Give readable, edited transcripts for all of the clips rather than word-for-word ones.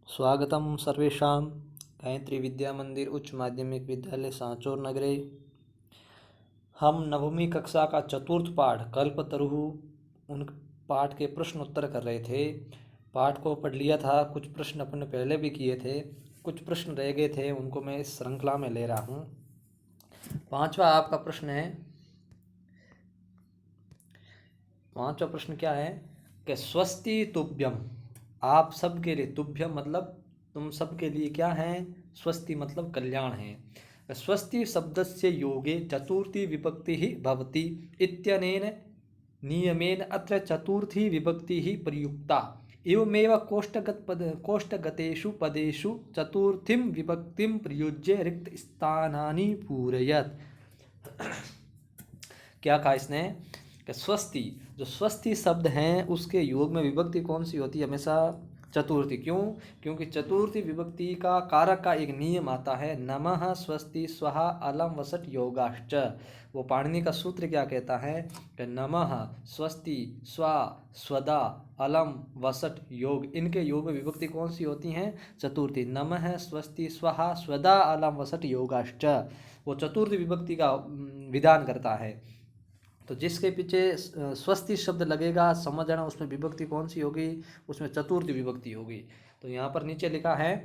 स्वागतं सर्वेषां गायत्री विद्या मंदिर उच्च माध्यमिक विद्यालय सांचौर नगरे। हम नवमी कक्षा का चतुर्थ पाठ कल्पतरुः उन पाठ के प्रश्न उत्तर कर रहे थे। पाठ को पढ़ लिया था, कुछ प्रश्न अपन ने पहले भी किए थे, कुछ प्रश्न रह गए थे, उनको मैं इस श्रृंखला में ले रहा हूँ। पांचवा आपका प्रश्न है, पांचवा प्रश्न क्या है कि स्वस्ति तुभ्यम, आप सब के लिए, तुभ्यम मतलब तुम सब के लिए क्या है, स्वस्ति मतलब कल्याण है। स्वस्ति शब्दस्य योगे चतुर्थी विभक्ति ही भवति इत्यनेन नियमेन अत्र चतुर्थी विभक्ति ही प्रयुक्ता। एवमेव कोष्ठगतेषु पदेषु चतुर्थीं विभक्तिं प्रयुज्य रिक्त स्थानानि पूरयत। क्या कहा इसने कि स्वस्ति, जो स्वस्ति शब्द हैं उसके योग में विभक्ति कौन सी होती है, हमेशा चतुर्थी। क्यों? क्योंकि चतुर्थी विभक्ति का कारक का एक नियम आता है, नमः स्वस्ति स्वहा अलम वसट योगाश्च। वो पाणिनि का सूत्र क्या कहता है कि नमः स्वस्ति स्वा स्वदा अलम वसट योग, इनके योग में विभक्ति कौन सी होती हैं, चतुर्थी। नमः स्वस्ति स्वहा स्वदा अलम वसट योगाश्च, वो चतुर्थी विभक्ति का विधान करता है। तो जिसके पीछे स्वस्ति शब्द लगेगा समझ आना उसमें विभक्ति कौन सी होगी, उसमें चतुर्थी विभक्ति होगी। तो यहाँ पर नीचे लिखा है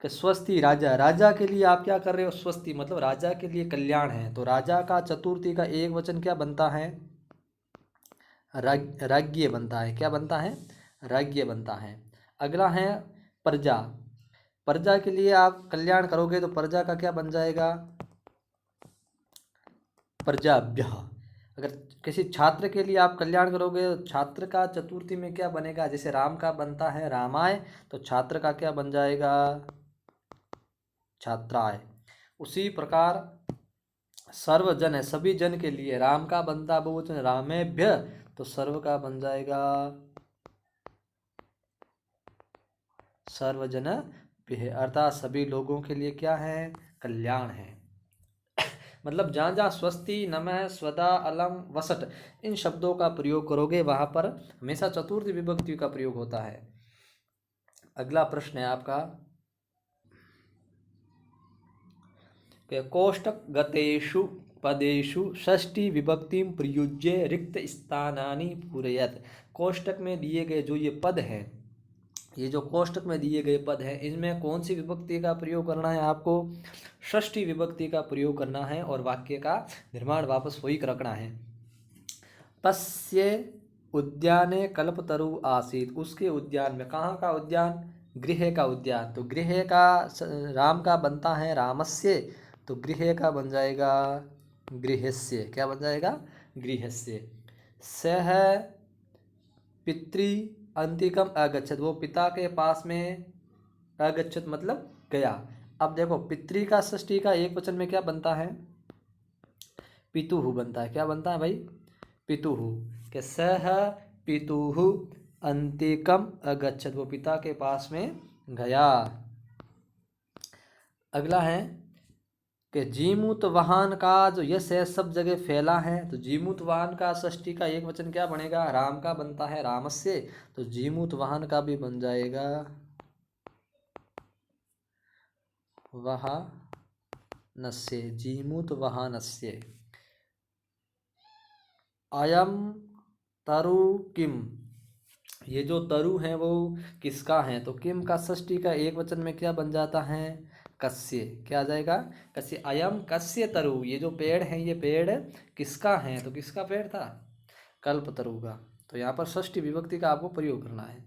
कि स्वस्ति राजा, राजा के लिए आप क्या कर रहे हो, स्वस्ति मतलब राजा के लिए कल्याण है। तो राजा का चतुर्थी का एक वचन क्या बनता है, राज्ञ बनता है। क्या बनता है, राज्ञ बनता है। अगला है प्रजा, प्रजा के लिए आप कल्याण करोगे तो प्रजा का क्या बन जाएगा, प्रजाभ्य। अगर किसी छात्र के लिए आप कल्याण करोगे तो छात्र का चतुर्थी में क्या बनेगा, जैसे राम का बनता है रामाय, तो छात्र का क्या बन जाएगा, छात्राय। उसी प्रकार सर्वजन है, सभी जन के लिए, राम का बनता बहुवचन रामेभ्य, तो सर्व का बन जाएगा सर्वजन भ्य, अर्थात सभी लोगों के लिए क्या है, कल्याण है। मतलब जहाँ जहाँ स्वस्ति नमः स्वदा अलम वसट इन शब्दों का प्रयोग करोगे वहाँ पर हमेशा चतुर्थी विभक्ति का प्रयोग होता है। अगला प्रश्न है आपका, कोष्टक गतेषु पदेषु षष्ठी विभक्तिं प्रयुज्य रिक्त स्थानानि पूरयत। कोष्टक में दिए गए जो ये पद हैं, ये जो कोष्टक में दिए गए पद हैं, इनमें कौन सी विभक्ति का प्रयोग करना है, आपको षष्ठी विभक्ति का प्रयोग करना है और वाक्य का निर्माण वापस वही रखना है। तस्य उद्याने कल्पतरु आसीत, उसके उद्यान में, कहाँ का उद्यान, गृह का उद्यान। तो गृह का राम का बनता है रामस्य, तो गृह का बन जाएगा गृहस्य। क्या बन जाएगा, गृहस्य। सह पितृ अंतिकम अगच्छत, वो पिता के पास में, अगच्छत मतलब गया। अब देखो पितृ का षष्ठी का एक वचन में क्या बनता है, पितुहु बनता है। क्या बनता है भाई, पितुहु। के सह पितुहु अंतिकम अगच्छत, वो पिता के पास में गया। अगला है कि जीमूत वाहन का जो यश है सब जगह फैला है, तो जीमूत वाहन का षष्ठी का एक वचन क्या बनेगा, राम का बनता है रामस्य, तो जीमूत वाहन का भी बन जाएगा वाहनस्य, जीमूत वाहनस्य। अयम तरु किम, ये जो तरु है वो किसका है, तो किम का षष्ठी का एक वचन में क्या बन जाता है, कस्य। क्या आ जाएगा, कस्य। अयम कस्य तरु, ये जो पेड़ है ये पेड़ किसका है, तो किसका पेड़ था, कल्पतरु का। तो यहाँ पर षष्ठी विभक्ति का आपको प्रयोग करना है।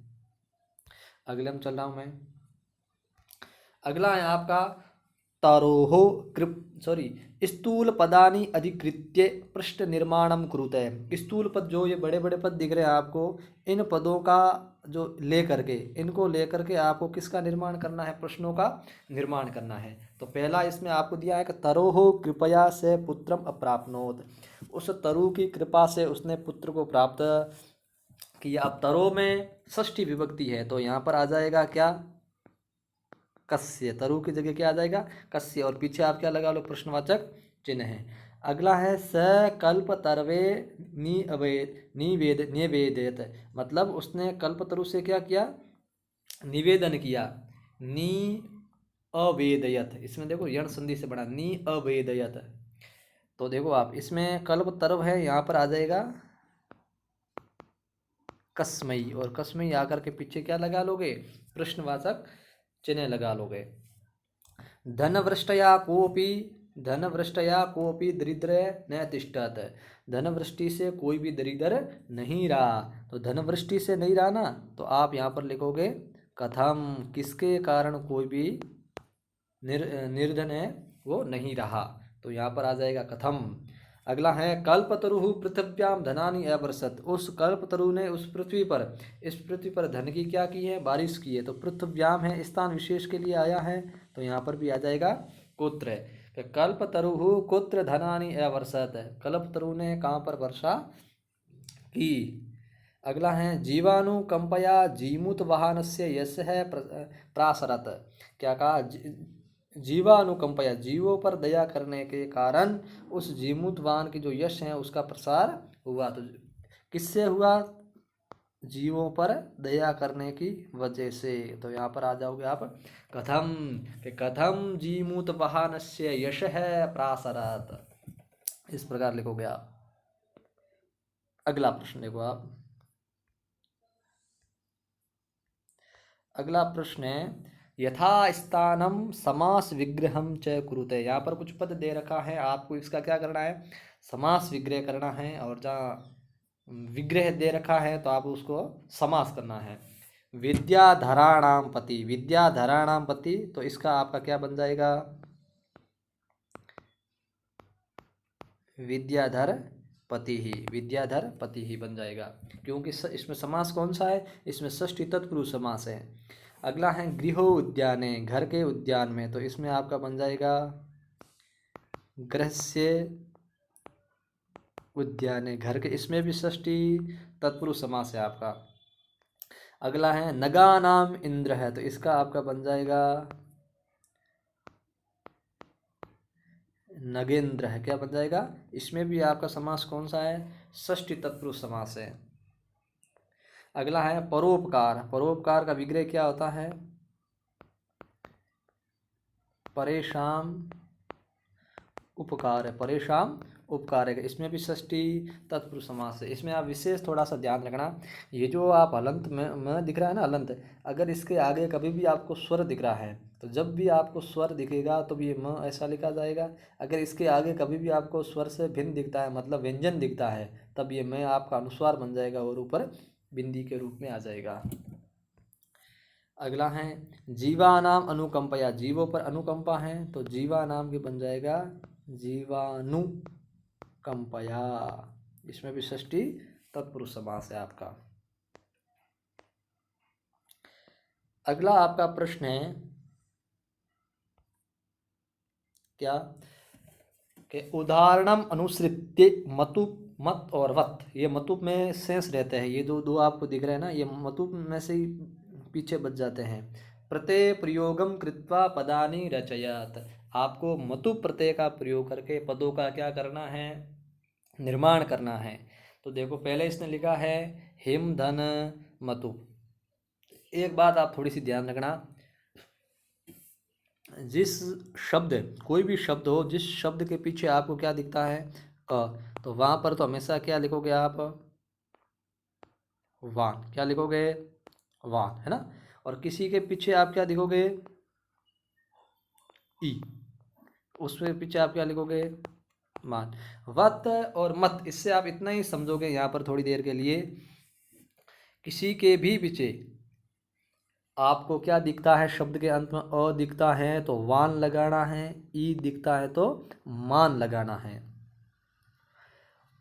अगले में चल रहा हूँ मैं। अगला है आपका तरोहो कृप स्थूल पदानि अधिकृत्य पृष्ठ निर्माणम कुरुते। स्थूल पद जो ये बड़े बड़े पद दिख रहे हैं आपको, इन पदों का जो लेकर के, इनको लेकर के आपको किसका निर्माण करना है, प्रश्नों का निर्माण करना है। तो पहला इसमें आपको दिया है कि तरोहो कृपया से पुत्रम अप्राप्नोत, उस तरु की कृपा से उसने पुत्र को प्राप्त किया। अब तरो में षष्ठी विभक्ति है तो यहाँ पर आ जाएगा क्या, कस्य। तरु की जगह क्या आ जाएगा, कस्य, और पीछे आप क्या लगा लो, प्रश्नवाचक चिन्ह है। अगला है सकल्प तरवे निवेदित, मतलब उसने कल्पतरु से क्या किया, निवेदन किया। नी अवेदयत, इसमें देखो यण संधि से बना नी अवेदयत। तो देखो आप इसमें कल्प तरव है, यहाँ पर आ जाएगा कस्मई, और कस्मई आकर के पीछे क्या लगा लोगे, प्रश्नवाचक चिन्ह लगा लोगे। धनवृष्टया कोपि, धनवृष्टया कोपि दरिद्र न तिष्ठत, धनवृष्टि से कोई भी दरिद्र नहीं रहा। तो धनवृष्टि से नहीं रहा ना, तो आप यहाँ पर लिखोगे कथम, किसके कारण कोई भी निर्धन है वो नहीं रहा, तो यहाँ पर आ जाएगा कथम। अगला है कल्पतरु पृथिव्याम धनानि अवर्षत, उस कल्पतरु ने उस पृथ्वी पर, इस पृथ्वी पर धन की क्या की है, बारिश की है। तो पृथिव्याम है, स्थान विशेष के लिए आया है, तो यहाँ पर भी आ जाएगा कुत्र। कल्पतरु कुत्र धनानि अवर्षत, कल्पतरु ने कहाँ पर वर्षा की। अगला है जीवाणुकंपया जीमूत वाहन से यश है प्रासरत, क्या कहा, जीवानुकंपया, जीवों पर दया करने के कारण उस जीमूतवान की जो यश है उसका प्रसार हुआ। तो किससे हुआ, जीवों पर दया करने की वजह से। तो यहाँ पर आ जाओगे आप कथम, कि कथम जीमूत वाहनस्य यश है प्रासरत, इस प्रकार लिखोगे आप। अगला प्रश्न देखो आप, अगला प्रश्न है यथा स्थानम समास विग्रहम च कुरुते, यहाँ पर कुछ पद दे रखा है, आपको इसका क्या करना है, समास विग्रह करना है, और जहाँ विग्रह दे रखा है तो आप उसको समास करना है। विद्याधराणाम पति, विद्याधराणाम पति, तो इसका आपका क्या बन जाएगा, विद्याधर पति ही, विद्याधर पति ही बन जाएगा, क्योंकि इसमें समास कौन सा है, इसमें षष्ठी तत्पुरुष समास है। अगला है गृहो उद्याने, घर के उद्यान में, तो इसमें आपका बन जाएगा गृहस्य उद्याने, घर के, इसमें भी षष्ठी तत्पुरुष समास है आपका। अगला है नगानाम इंद्र है, तो इसका आपका बन जाएगा नगेंद्र है, क्या बन जाएगा, इसमें भी आपका समास कौन सा है, षष्ठी तत्पुरुष समास है। अगला है परोपकार, परोपकार का विग्रह क्या होता है, परेशान उपकार है, परेशान उपकार है, इसमें भी षष्ठी तत्पुरुष समास है। इसमें आप विशेष थोड़ा सा ध्यान रखना, ये जो आप हलंत में दिख रहा है ना, हलंत, अगर इसके आगे कभी भी आपको स्वर दिख रहा है, तो जब भी आपको स्वर दिखेगा तो ये म ऐसा लिखा जाएगा। अगर इसके आगे कभी भी आपको स्वर से भिन्न दिखता है, मतलब व्यंजन दिखता है, तब ये मैं आपका अनुस्वार बन जाएगा और ऊपर बिंदी के रूप में आ जाएगा। अगला है जीवानाम अनुकंपया, जीवों पर अनुकंपा है, तो जीवानाम की बन जाएगा जीवानुकंपया, इसमें भी षष्ठी तत्पुरुष समास है आपका। अगला आपका प्रश्न है क्या, कि उदाहरणम अनुसृत्य मतुप, मत और वत, ये मतुप में सेंस रहते हैं, ये दो आपको दिख रहे हैं ना, ये मतुप में से ही पीछे बच जाते हैं। प्रत्यय प्रयोगम कृत्वा पदानि रचयत, आपको मतुप प्रत्यय का प्रयोग करके पदों का क्या करना है, निर्माण करना है। तो देखो पहले इसने लिखा है हिम धन मतुप। एक बात आप थोड़ी सी ध्यान रखना, जिस शब्द, कोई भी शब्द हो, जिस शब्द के पीछे आपको क्या दिखता है अ, तो वहाँ पर तो हमेशा क्या लिखोगे आप, वान, क्या लिखोगे, वान, है ना। और किसी के पीछे आप क्या लिखोगे, ई, उसके पीछे आप क्या लिखोगे, मान। वत और मत, इससे आप इतना ही समझोगे यहाँ पर थोड़ी देर के लिए, किसी के भी पीछे आपको क्या दिखता है, शब्द के अंत में अ दिखता है तो वान लगाना है, ई दिखता है तो मान लगाना है।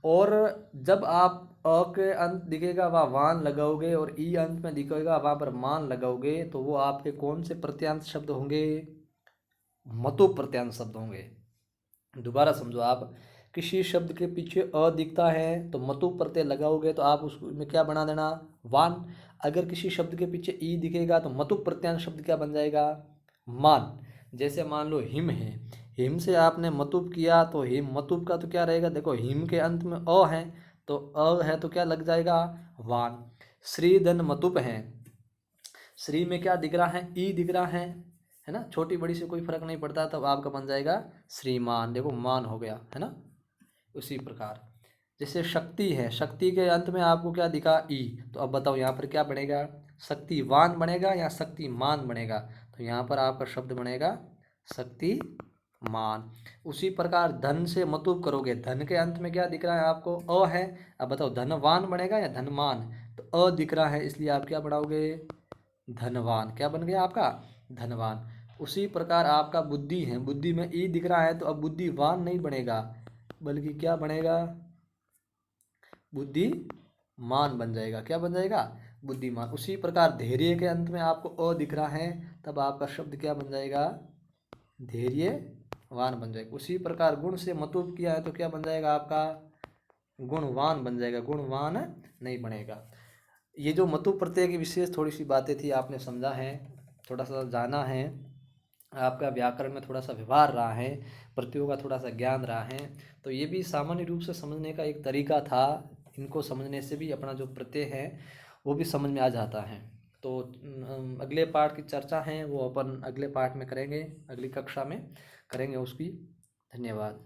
और जब आप अ के अंत दिखेगा वहाँ वान लगाओगे और ई अंत में दिखेगा वहाँ पर मान लगाओगे, तो वो आपके कौन से प्रत्यांत शब्द होंगे, मतु प्रत्यांत शब्द होंगे। दोबारा समझो आप, किसी शब्द के पीछे अ दिखता है तो मतु प्रत्यय लगाओगे तो आप उसमें क्या बना देना, वान। अगर किसी शब्द के पीछे ई दिखेगा तो मतु प्रत्यांत शब्द क्या बन जाएगा, मान। जैसे मान लो हिम है, हिम से आपने मतुप किया तो हिम, मतुप का तो क्या रहेगा, देखो हिम के अंत में अ है, तो अ है तो क्या लग जाएगा, वान। श्रीधन मतुप है, श्री में क्या दिख रहा है, ई दिख रहा है ना, छोटी बड़ी से कोई फर्क नहीं पड़ता, तब आपका बन जाएगा श्रीमान। देखो मान हो गया है ना। उसी प्रकार जैसे शक्ति है, शक्ति के अंत में आपको क्या दिखा, ई, तो अब बताओ यहाँ पर क्या बनेगा, शक्तिवान बनेगा या शक्तिमान बनेगा, तो यहाँ पर आपका शब्द बनेगा शक्तिमान। उसी प्रकार धन से मतुब करोगे, धन के अंत में क्या दिख रहा है आपको, अ है, अब बताओ धनवान बनेगा या धनमान, तो अ दिख रहा है, इसलिए आप क्या बढ़ाओगे, धनवान। क्या बन गया आपका, धनवान। उसी प्रकार आपका बुद्धि है, बुद्धि में ई दिख रहा है, तो अब बुद्धिवान नहीं बनेगा, बल्कि क्या बनेगा, बुद्धिमान बन जाएगा। क्या बन जाएगा, बुद्धिमान। उसी प्रकार धैर्य के अंत में आपको अ दिख रहा है, तब आपका शब्द क्या बन जाएगा, धैर्यवान बन जाएगा। उसी प्रकार गुण से मतुब किया है, तो क्या बन जाएगा आपका, गुणवान बन जाएगा, गुणवान नहीं बनेगा। ये जो मतुब प्रत्यय की विशेष थोड़ी सी बातें थी, आपने समझा है, थोड़ा सा जाना है, आपका व्याकरण में थोड़ा सा व्यवहार रहा है, प्रत्ययों का थोड़ा सा ज्ञान रहा है, तो ये भी सामान्य रूप से समझने का एक तरीका था। इनको समझने से भी अपना जो प्रत्यय है वो भी समझ में आ जाता है। तो अगले पाठ की चर्चा है वो अपन अगले पाठ में करेंगे, अगली कक्षा में करेंगे उसकी। धन्यवाद।